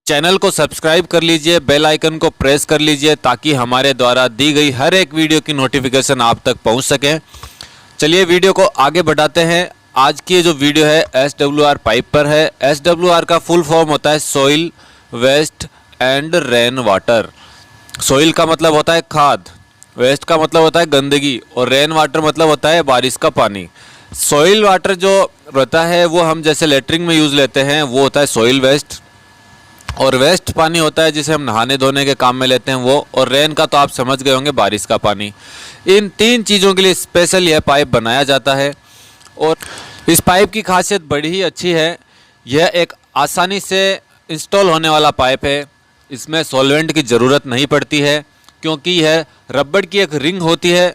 Channel को subscribe कर लीजिए, बेल आइकन को प्रेस कर लीजिए ताकि हमारे द्वारा दी गई हर एक वीडियो की नोटिफिकेशन आप तक पहुंच सके। चलिए वीडियो को आगे बढ़ाते हैं। आज की जो वीडियो है SWR पाइप पर है। SWR का फुल फॉर्म होता है soil waste and rain water. Soil का मतलब होता है खाद, वेस्ट का मतलब होता है गंदगी और रेन वाटर मतलब होता है बारिश का पानी। सॉइल वाटर जो रहता है वो हम जैसे लेटरिन में यूज़ लेते हैं वो होता है सॉइल वेस्ट, और वेस्ट पानी होता है जिसे हम नहाने धोने के काम में लेते हैं वो, और रेन का तो आप समझ गए होंगे बारिश का पानी। इन तीन चीज़ों के लिए स्पेशल यह पाइप बनाया जाता है और इस पाइप की खासियत बड़ी ही अच्छी है। यह एक आसानी से इंस्टॉल होने वाला पाइप है। इसमें सॉल्वेंट की ज़रूरत नहीं पड़ती है क्योंकि यह रबड़ की एक रिंग होती है,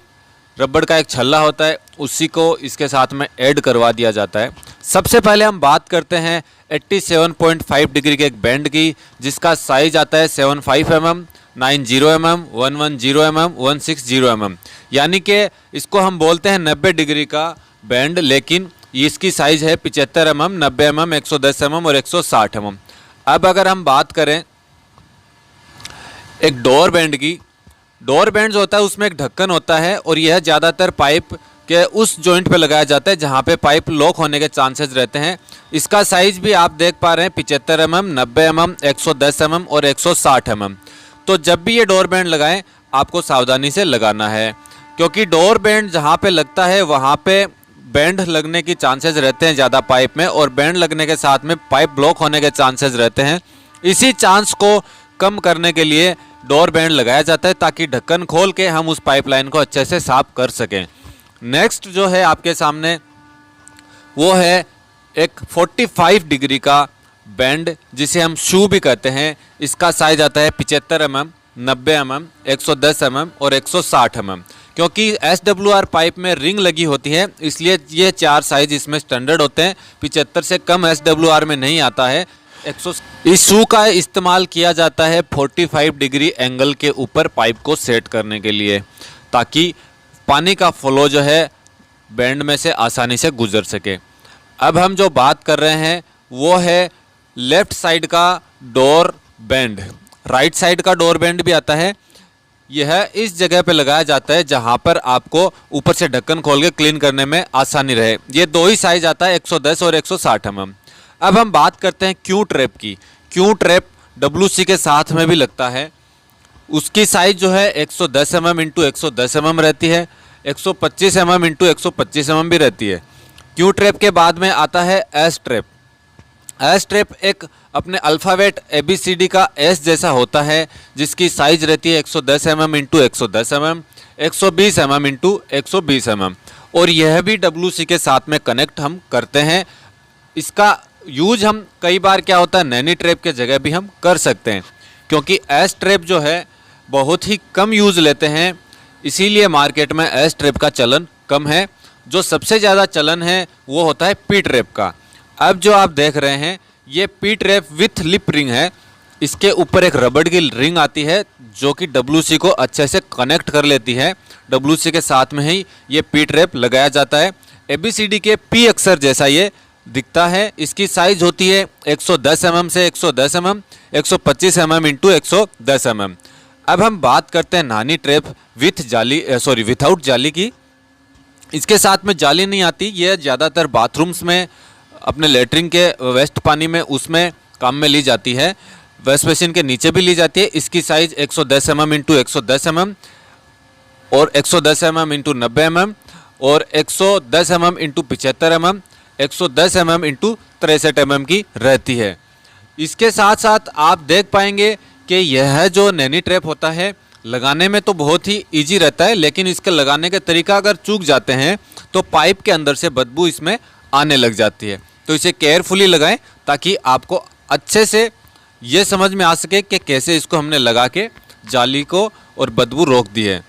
रबड़ का एक छल्ला होता है, उसी को इसके साथ में ऐड करवा दिया जाता है। सबसे पहले हम बात करते हैं 87.5 डिग्री के एक बैंड की, जिसका साइज आता है 75 mm, 90 mm, 110 mm, 160 mm। यानी कि इसको हम बोलते हैं 90 डिग्री का बैंड, लेकिन इसकी साइज है 75 mm, 90 mm, 110 mm और 160 mm। अब अगर हम बात करें एक डोर बैंड की, डोर बैंड जो होता है उसमें एक ढक्कन होता है और यह ज़्यादातर पाइप के उस जॉइंट पे लगाया जाता है जहाँ पे पाइप लॉक होने के चांसेस रहते हैं। इसका साइज भी आप देख पा रहे हैं 75 mm, 90 mm, 110 mm और 160 mm। तो जब भी ये डोर बैंड लगाएं आपको सावधानी से लगाना है, क्योंकि डोर बैंड जहाँ पे लगता है वहाँ पे बैंड लगने की चांसेस रहते हैं ज़्यादा पाइप में, और बैंड लगने के साथ में पाइप ब्लॉक होने के चांसेस रहते हैं। इसी चांस को कम करने के लिए डोर बैंड लगाया जाता है ताकि ढक्कन खोल के हम उस पाइपलाइन को अच्छे से साफ कर सकें। नेक्स्ट जो है आपके सामने वो है एक 45 डिग्री का बैंड जिसे हम शू भी कहते हैं। इसका साइज आता है 75 mm, 90 mm, 110 mm और 160 mm। क्योंकि SWR पाइप में रिंग लगी होती है इसलिए ये चार साइज इसमें स्टैंडर्ड होते हैं। 75 से कम SWR में नहीं आता है। इस शू का इस्तेमाल किया जाता है 45 डिग्री एंगल के ऊपर पाइप को सेट करने के लिए, ताकि पानी का फ्लो जो है बैंड में से आसानी से गुजर सके। अब हम जो बात कर रहे हैं वो है लेफ्ट साइड का डोर बैंड। राइट साइड का डोर बैंड भी आता है। यह इस जगह पे लगाया जाता है जहां पर आपको ऊपर से ढक्कन खोल के क्लीन करने में आसानी रहे। ये दो ही साइज आता है, 110 और 160 mm। अब हम बात करते हैं क्यू ट्रैप की। क्यू ट्रैप WC के साथ में भी लगता है। उसकी साइज जो है 110 mm इंटू 110 mm रहती है, 125 mm इंटू 125 mm भी रहती है। क्यू ट्रैप के बाद में आता है एस ट्रैप। एस ट्रैप एक अपने अल्फ़ाबेट ABCD का एस जैसा होता है, जिसकी साइज रहती है 110 mm into 110 mm, 120 mm into 120 mm, और यह भी WC के साथ में कनेक्ट हम करते हैं। इसका यूज हम कई बार क्या होता है नैनी ट्रैप के जगह भी हम कर सकते हैं, क्योंकि एस ट्रैप जो है बहुत ही कम यूज़ लेते हैं, इसीलिए मार्केट में एस ट्रैप का चलन कम है। जो सबसे ज़्यादा चलन है वो होता है पी ट्रैप का। अब जो आप देख रहे हैं ये P trap with lip ring है। इसके ऊपर एक रबड़ की रिंग आती है जो कि WC को अच्छे से कनेक्ट कर लेती है। WC के साथ में ही ये पी ट्रैप लगाया जाता है। ABCD के पी अक्षर जैसा ये दिखता है। इसकी साइज होती है 110 mm से 110 mm, 125 mm इंटू 110 mm। अब हम बात करते हैं नानी ट्रैप विथआउट जाली की। इसके साथ में जाली नहीं आती। यह ज़्यादातर बाथरूम्स में अपने लेटरिन के वेस्ट पानी में उसमें काम में ली जाती है। वेस्ट बेसिन के नीचे भी ली जाती है। इसकी साइज 110 mm इंटू 110 mm और 110 mm इंटू 90 mm और 110 mm into 75 mm, 110 mm into 63 mm की रहती है। इसके साथ साथ आप देख पाएंगे कि यह जो नैनी ट्रैप होता है लगाने में तो बहुत ही इजी रहता है, लेकिन इसके लगाने का तरीका अगर चूक जाते हैं तो पाइप के अंदर से बदबू इसमें आने लग जाती है। तो इसे केयरफुली लगाएं ताकि आपको अच्छे से ये समझ में आ सके कि कैसे इसको हमने लगा के जाली को और बदबू रोक दी है।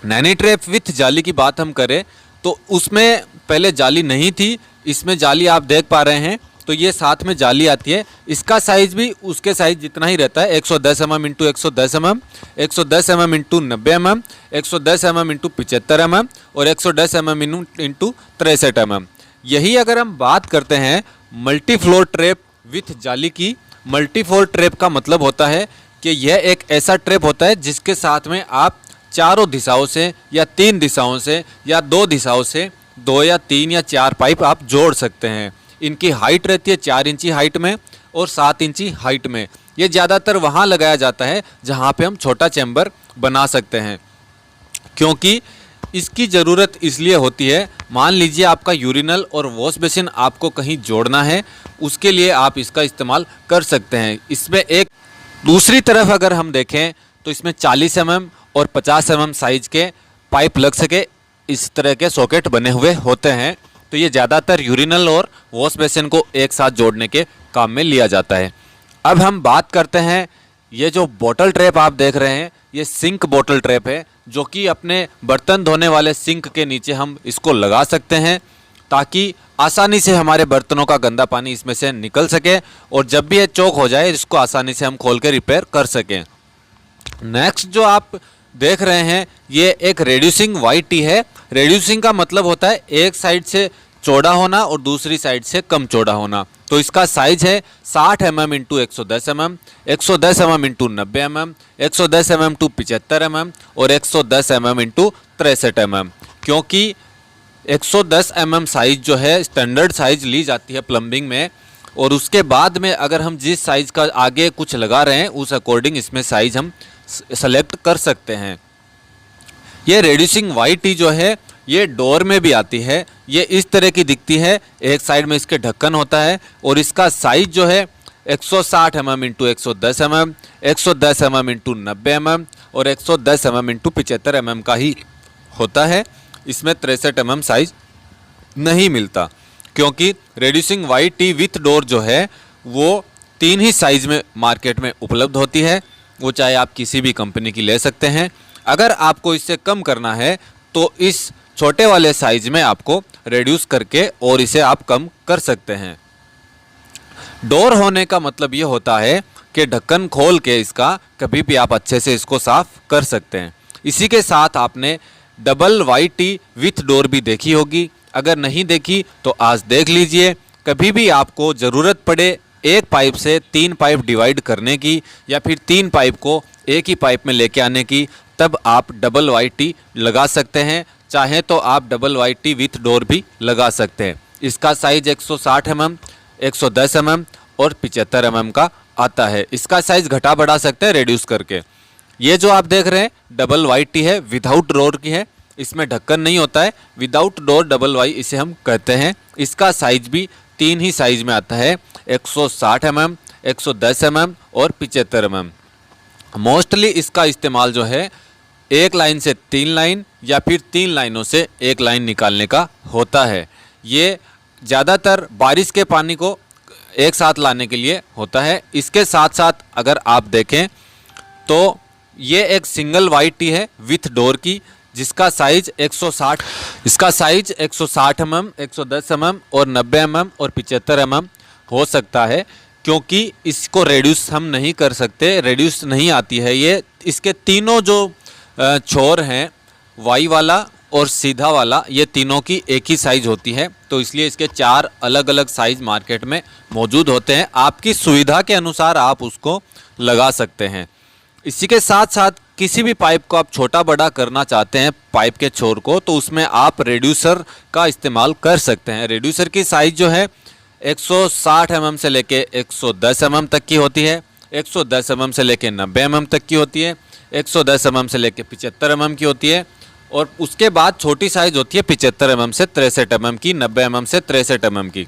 नैनी ट्रैप विथ जाली की बात हम करें तो उसमें पहले जाली नहीं थी, इसमें जाली आप देख पा रहे हैं। तो ये साथ में जाली आती है। इसका साइज भी उसके साइज जितना ही रहता है, 110 mm into 110 mm, 110 mm into 90 mm, 110 mm into 75 mm और 110 mm इंटू 63 mm। यही अगर हम बात करते हैं मल्टी फ्लोर ट्रैप विथ जाली की, मल्टीफोर ट्रैप का मतलब होता है कि यह एक ऐसा ट्रैप होता है जिसके साथ में आप चारों दिशाओं से या 3 दिशाओं से या 2 दिशाओं से 2 या 3 या 4 पाइप आप जोड़ सकते हैं। इनकी हाइट रहती है 4 इंची हाइट में और 7 इंची हाइट में। ये ज़्यादातर वहाँ लगाया जाता है जहाँ पे हम छोटा चैम्बर बना सकते हैं, क्योंकि इसकी ज़रूरत इसलिए होती है, मान लीजिए आपका यूरिनल और वॉश बेसिन आपको कहीं जोड़ना है, उसके लिए आप इसका इस्तेमाल कर सकते हैं। इसमें एक दूसरी तरफ अगर हम देखें तो इसमें 40 mm और 50 mm साइज के पाइप लग सके इस तरह के सॉकेट बने हुए होते हैं। तो ये ज़्यादातर यूरिनल और वॉश बेसिन को एक साथ जोड़ने के काम में लिया जाता है। अब हम बात करते हैं, ये जो बोतल ट्रैप आप देख रहे हैं ये सिंक बोतल ट्रैप है, जो कि अपने बर्तन धोने वाले सिंक के नीचे हम इसको लगा सकते हैं ताकि आसानी से हमारे बर्तनों का गंदा पानी इसमें से निकल सके और जब भी ये चौक हो जाए इसको आसानी से हम खोल के रिपेयर कर सकें। नेक्स्ट जो आप देख रहे हैं ये एक रेड्यूसिंग वाई टी है। रेड्यूसिंग का मतलब होता है एक साइड से चौड़ा होना और दूसरी साइड से कम चौड़ा होना। तो इसका साइज है 60 mm into 110 mm, 110 mm into 90 mm, 110 mm to 75 mm और 110 mm इंटू 63 mm। क्योंकि 110 mm साइज जो है स्टैंडर्ड साइज ली जाती है प्लम्बिंग में, और उसके बाद में अगर हम जिस साइज का आगे कुछ लगा रहे हैं उस अकॉर्डिंग इसमें साइज हम सेलेक्ट कर सकते हैं। ये रेड्यूसिंग वाई टी जो है ये डोर में भी आती है। ये इस तरह की दिखती है, एक साइड में इसके ढक्कन होता है और इसका साइज जो है 160 mm into 110 mm, 110 mm into 90 mm और 110 mm इंटू 75 mm का ही होता है। इसमें 63 mm साइज नहीं मिलता, क्योंकि reducing Y T with door जो है वो 3 ही साइज में मार्केट में उपलब्ध होती है। वो चाहे आप किसी भी कंपनी की ले सकते हैं। अगर आपको इससे कम करना है तो इस छोटे वाले साइज में आपको रेड्यूस करके और इसे आप कम कर सकते हैं। डोर होने का मतलब ये होता है कि ढक्कन खोल के इसका कभी भी आप अच्छे से इसको साफ कर सकते हैं। इसी के साथ आपने double Y T with door भी देखी होगी, अगर नहीं देखी तो आज देख लीजिए। कभी भी आपको ज़रूरत पड़े एक पाइप से 3 पाइप डिवाइड करने की या फिर 3 पाइप को एक ही पाइप में लेके आने की, तब आप डबल वाई टी लगा सकते हैं। चाहे तो आप double Y T with door भी लगा सकते हैं। इसका साइज 160 mm, 110 mm और 75 mm का आता है। इसका साइज घटा बढ़ा सकते हैं रेड्यूस करके। ये जो आप देख रहे हैं डबल वाई टी है, विदाउट डोर की है, इसमें ढक्कन नहीं होता है। विदाउट डोर डबल वाई इसे हम कहते हैं। इसका साइज भी 3 ही साइज में आता है, 160 mm, 110 mm और 75 mm। मोस्टली इसका इस्तेमाल जो है एक लाइन से 3 लाइन या फिर 3 लाइनों से एक लाइन निकालने का होता है। ये ज़्यादातर बारिश के पानी को एक साथ लाने के लिए होता है। इसके साथ साथ अगर आप देखें तो ये एक सिंगल वाई टी है विथ डोर की, जिसका साइज 160, इसका साइज 160 mm, 110 mm और 90 mm और 75 mm हो सकता है। क्योंकि इसको रेड्यूस हम नहीं कर सकते, रेड्यूस नहीं आती है ये। इसके तीनों जो छोर हैं, वाई वाला और सीधा वाला, ये तीनों की एक ही साइज होती है। तो इसलिए इसके 4 अलग अलग साइज मार्केट में मौजूद होते हैं। आपकी सुविधा के अनुसार आप उसको लगा सकते हैं। इसी के साथ साथ किसी भी पाइप को आप छोटा बड़ा करना चाहते हैं पाइप के छोर को, तो उसमें आप रेड्यूसर का इस्तेमाल कर सकते हैं। रेड्यूसर की साइज जो है 160 mm से लेके 110 mm तक की होती है, 110 mm से लेके 90 mm तक की होती है, 110 mm से लेके 75 mm की होती है और उसके बाद छोटी साइज होती है 75 mm से 63 mm की, 90 mm से 63 mm की।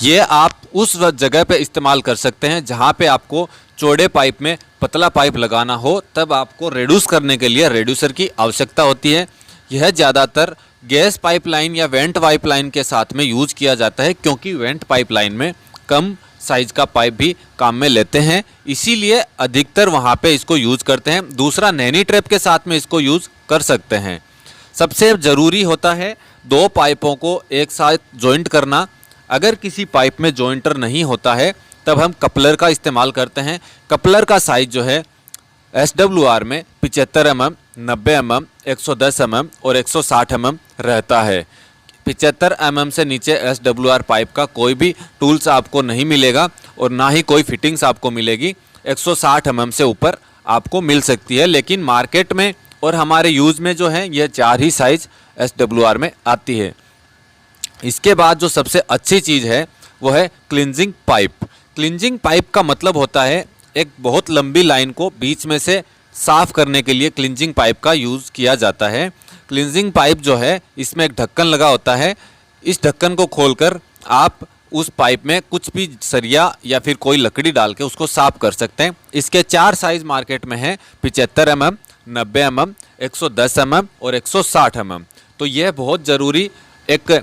ये आप उस जगह पे इस्तेमाल कर सकते हैं जहाँ पे आपको चौड़े पाइप में पतला पाइप लगाना हो, तब आपको रेड्यूस करने के लिए रेड्यूसर की आवश्यकता होती है। यह ज़्यादातर गैस पाइपलाइन या वेंट पाइपलाइन के साथ में यूज किया जाता है, क्योंकि वेंट पाइपलाइन में कम साइज का पाइप भी काम में लेते हैं, इसीलिए अधिकतर वहाँ पे इसको यूज करते हैं। दूसरा, नैनी ट्रैप के साथ में इसको यूज कर सकते हैं। सबसे ज़रूरी होता है 2 पाइपों को एक साथ जॉइंट करना। अगर किसी पाइप में जॉइंटर नहीं होता है तब हम कपलर का इस्तेमाल करते हैं। कपलर का साइज जो है SWR में 75 mm, 90 mm, 110 mm और 160 mm रहता है। 75 mm से नीचे SWR पाइप का कोई भी टूल्स आपको नहीं मिलेगा और ना ही कोई फिटिंग्स आपको मिलेगी। 160 mm से ऊपर आपको मिल सकती है, लेकिन मार्केट में और हमारे यूज़ में जो है यह 4 ही साइज़ SWR में आती है। इसके बाद जो सबसे अच्छी चीज़ है वो है क्लींजिंग पाइप। क्लींजिंग पाइप का मतलब होता है एक बहुत लंबी लाइन को बीच में से साफ़ करने के लिए क्लींजिंग पाइप का यूज़ किया जाता है। क्लींजिंग पाइप जो है इसमें एक ढक्कन लगा होता है। इस ढक्कन को खोलकर आप उस पाइप में कुछ भी सरिया या फिर कोई लकड़ी डाल के उसको साफ़ कर सकते हैं। इसके 4 साइज़ मार्केट में हैं, 75 mm, 90 mm, 110 mm और 160 mm। तो यह बहुत ज़रूरी एक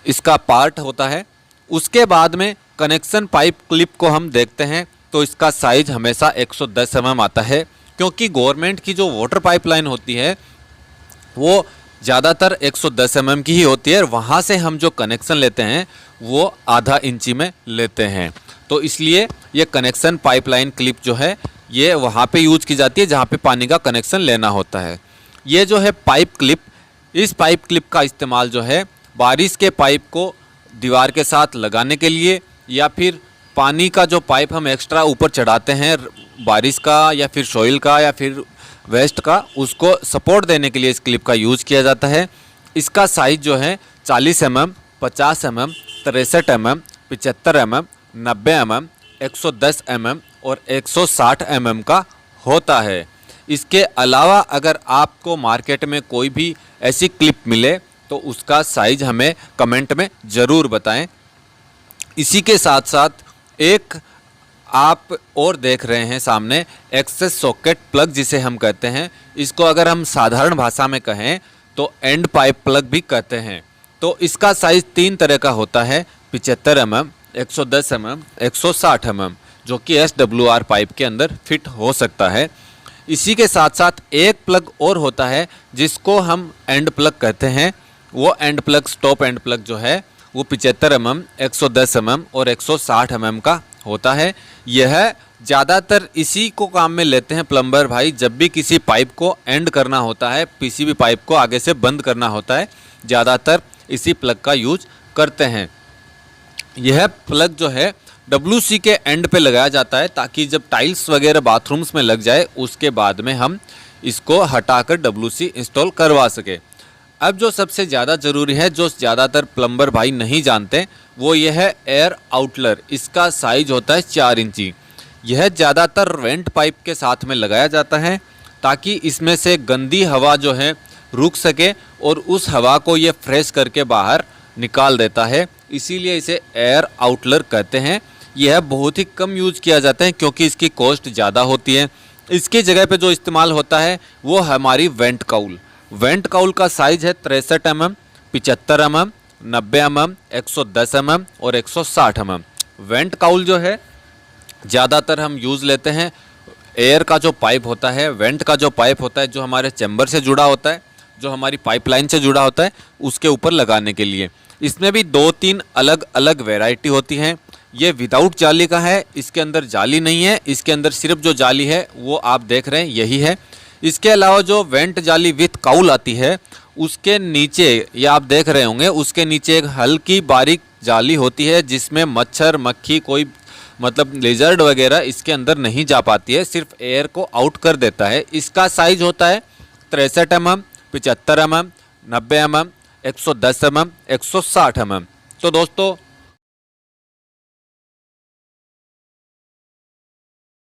इसका पार्ट होता है। उसके बाद में कनेक्शन पाइप क्लिप को हम देखते हैं तो इसका साइज हमेशा 110 mm आता है, क्योंकि गवर्नमेंट की जो वाटर पाइपलाइन होती है वो ज़्यादातर 110 mm की ही होती है और वहाँ से हम जो कनेक्शन लेते हैं वो आधा इंची में लेते हैं। तो इसलिए ये कनेक्शन पाइपलाइन क्लिप जो है ये वहाँ पे यूज की जाती है जहाँ पे पानी का कनेक्शन लेना होता है। ये जो है पाइप क्लिप, इस पाइप क्लिप का इस्तेमाल जो है बारिश के पाइप को दीवार के साथ लगाने के लिए या फिर पानी का जो पाइप हम एक्स्ट्रा ऊपर चढ़ाते हैं बारिश का या फिर सॉइल का या फिर वेस्ट का, उसको सपोर्ट देने के लिए इस क्लिप का यूज़ किया जाता है। इसका साइज़ जो है 40 mm, 50 mm, 63 mm, 75 mm, 90 mm, 110 mm और 160 mm का होता है। इसके अलावा अगर आपको मार्केट में कोई भी ऐसी क्लिप मिले तो उसका साइज हमें कमेंट में ज़रूर बताएं। इसी के साथ साथ एक आप और देख रहे हैं सामने एक्सेस सॉकेट प्लग जिसे हम कहते हैं। इसको अगर हम साधारण भाषा में कहें तो एंड पाइप प्लग भी कहते हैं। तो इसका साइज़ 3 तरह का होता है, 75 mm, 110 mm, 160 mm, जो कि SWR पाइप के अंदर फिट हो सकता है। इसी के साथ साथ एक प्लग और होता है जिसको हम एंड प्लग कहते हैं। वो and plug, stop and plug जो है वो 75 mm, 110 mm और 160 mm का होता है। यह ज़्यादातर इसी को काम में लेते हैं प्लम्बर भाई, जब भी किसी पाइप को एंड करना होता है, पीसीबी पाइप को आगे से बंद करना होता है, ज़्यादातर इसी प्लग का यूज करते हैं। यह प्लग जो है WC के एंड पे लगाया जाता है ताकि जब टाइल्स वगैरह बाथरूम्स में लग जाए उसके बाद में हम इसको हटाकर WC इंस्टॉल करवा सके। अब जो सबसे ज़्यादा ज़रूरी है, जो ज़्यादातर प्लम्बर भाई नहीं जानते, वो यह है एयर आउटलर। इसका साइज होता है 4 इंची। यह ज़्यादातर वेंट पाइप के साथ में लगाया जाता है ताकि इसमें से गंदी हवा जो है रुक सके और उस हवा को ये फ्रेश करके बाहर निकाल देता है, इसीलिए इसे एयर आउटलर कहते हैं। यह बहुत ही कम यूज़ किया जाता है क्योंकि इसकी कॉस्ट ज़्यादा होती है। इसकी जगह पे जो इस्तेमाल होता है वो हमारी वेंट काउल। वेंट काउल का साइज़ है 63 mm, 75 mm, 90 mm, 110 mm और 160 mm। वेंट काउल जो है ज़्यादातर हम यूज़ लेते हैं एयर का जो पाइप होता है, वेंट का जो पाइप होता है जो हमारे चैम्बर से जुड़ा होता है, जो हमारी पाइपलाइन से जुड़ा होता है, उसके ऊपर लगाने के लिए। इसमें भी 2-3 अलग अलग वैरायटी होती हैं। ये विदाउट जाली का है, इसके अंदर जाली नहीं है, इसके अंदर सिर्फ जो जाली है वो आप देख रहे हैं यही है। इसके अलावा जो वेंट जाली विथ काउल आती है उसके नीचे, ये आप देख रहे होंगे, उसके नीचे एक हल्की बारीक जाली होती है जिसमें मच्छर मक्खी कोई मतलब लेजर्ड वगैरह इसके अंदर नहीं जा पाती है, सिर्फ एयर को आउट कर देता है। इसका साइज होता है 63 mm, 75 mm, 90 mm, 110 mm, 160 mm। तो दोस्तों